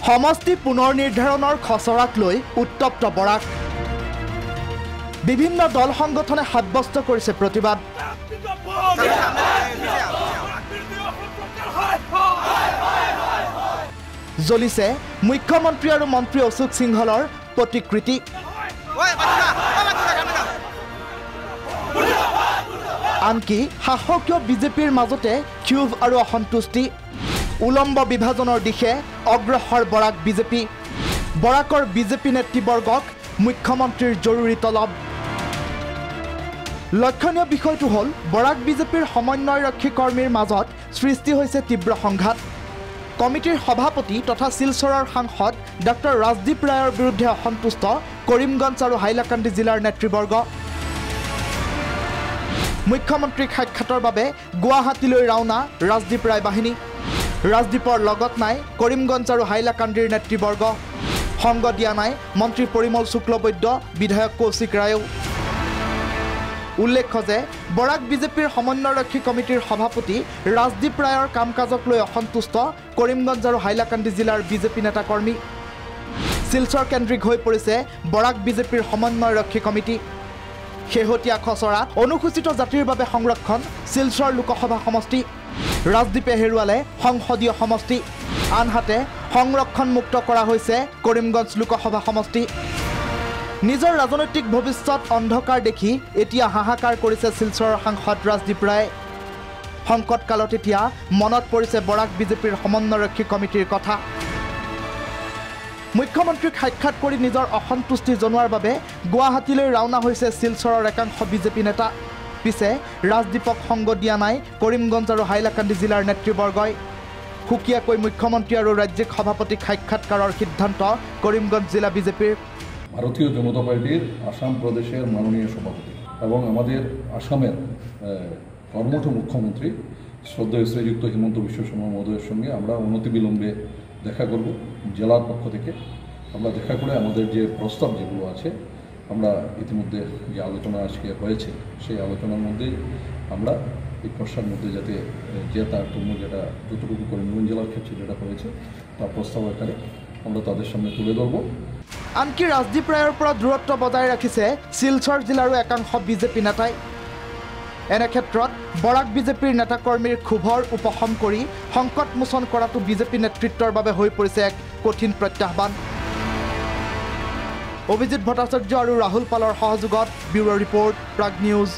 সমষ্টি পুনৰ নিৰ্ধাৰণৰ খচৰাক লৈ উত্তপ্ত বৰাক বিভিন্ন দল সংগঠনে সাব্যস্ত কৰিছে প্ৰতিবাদ জ্বলিছে মুখ্যমন্ত্ৰী আৰু মন্ত্ৰী অশোক সিংহলৰ প্ৰতিকৃতি আনকি শাসকীয় বিজেপিৰ মাজতে ক্ষোভ আৰু অসন্তুষ্টি উলম্ব বিভাজনৰ দিশে অগ্ৰসৰ বৰাক বিজেপি বৰাকৰ বিজেপি নেতৃবৰ্গক মুখ্যমন্ত্ৰীৰ জৰুৰী তলব লক্ষণীয় বিষয়টো হ'ল বৰাক বিজেপিৰ সমন্বয়ৰক্ষী কৰ্মীৰ মাজত সৃষ্টি হৈছে তীব্ৰ সংঘাত কমিটিৰ সভাপতি তথা শিলচৰৰ সাংসদ ডক্টৰ ৰাজদীপ ৰায়ৰ বিৰুদ্ধে অসন্তুষ্ট কৰিমগঞ্জ আৰু হাইলাকান্দি জিলাৰ নেতৃবৰ্গ মুখ্যমন্ত্ৰীক সাক্ষাতৰ বাবে গুৱাহাটীলৈ ৰাওনা ৰাজদীপ ৰায় বাহিনী ৰাজদীপৰ লগত নাই কৰিমগঞ্জ আৰু হাইলাকান্দিৰ নেতৃবৰ্গ সংগ দিয়া নাই মন্ত্ৰী পৰিমল শুক্লবৈদ্য বিধায়ক কৌশিক ৰায়েও উল্লেখ্য যে বৰাক বিজেপিৰ সমন্বয়ৰক্ষী কমিটিৰ সভাপতি ৰাজদীপ ৰায়ৰ কাম কাজক লৈ অসন্তুষ্ট কৰিমগঞ্জ আৰু হাইলাকান্দি জিলাৰ বিজেপি নেতা কৰ্মী শিলচৰ কেন্দ্ৰিক হৈ পৰিছে বৰাক বিজেপিৰ সমন্বয়ৰক্ষী কমিটি শেহতীয়া খচৰাত অনুসূচিত জাতিৰ বাবে সংৰক্ষণ শিলচৰ লোকসভা সমষ্টি ৰাজদীপে হেৰুৱালে সংসদীয় সমষ্টি আনহাতে সংৰক্ষণ মুক্ত কৰা হৈছে কৰিমগঞ্জ লোকসভা সমষ্টি নিজৰ ৰাজনৈতিক ভৱিষ্যত অন্ধকাৰ দেখি এতিয়া হাহাকাৰ কৰিছে শিলচৰৰ সাংসদ ৰাজদীপ ৰায় সংকটকালত এতিয়া মনত পৰিছে বৰাক বিজেপিৰ সমন্বয়ৰক্ষী কমিটিৰ কথা মুখ্যমন্ত্ৰীক সাক্ষাৎ কৰি নিজৰ অসন্তুষ্টি জনোৱাৰ বাবে গুৱাহাটীলৈ ৰাওনা হৈছে শিলচৰৰ একাংশ বিজেপি নেতা পিছে ৰাজদীপক সংগ দিয়া নাই কৰিমগঞ্জ আৰু হাইলাকান্দি জিলাৰ নেতৃবৰ্গই সুকীয়াকৈ মুখ্যমন্ত্ৰী আৰু ৰাজ্যিক সভাপতিক সাক্ষাৎকাৰৰ সিদ্ধান্ত কৰিমগঞ্জ জিলা বিজেপিৰ ভারতীয় জনতা পার্টির আসাম প্রদেশের মাননীয় সভাপতি এবং আমাদের আসামের কর্মঠ মুখ্যমন্ত্রী শ্রদ্ধেয় শ্রীযুক্ত হিমন্ত বিশ্ব শর্মা মহোদয়ের সঙ্গে আমরা অনতিবিলম্বে দেখা করব জেলার পক্ষ থেকে আমরা দেখা করে আমাদের যে প্রস্তাব যেগুলো আছে আমরা ইতিমধ্যে যে আলোচনা আজকে হয়েছে সেই আলোচনার মধ্যে আমরা এই প্রস্তাবের মধ্যে যাতে যে তারতম্য যেটা যতটুকু করিমগঞ্জ জেলার ক্ষেত্রে যেটা হয়েছে তার প্রস্তাব আকারে আমরা তাদের সামনে তুলে ধরব আনকি ৰাজদীপ ৰায়ৰ পৰা দূৰত্ব বজাই ৰাখিছে শিলচৰ জিলাৰো একাংশ বিজেপি নেতাই এনে ক্ষেত্ৰত বৰাক বিজেপিৰ নেতাকৰ্মীৰ ক্ষোভৰ উপশম কৰি সংকটমোচন কৰাটো বিজেপি নেতৃত্বৰ বাবে হৈ পৰিছে এক কঠিন প্ৰত্যাহ্বান অভিজিত ভট্টাচাৰ্য আৰু ৰাহুল পালৰ সহযোগত ব্যুৰ' ৰিপৰ্ট প্ৰাগ নিউজ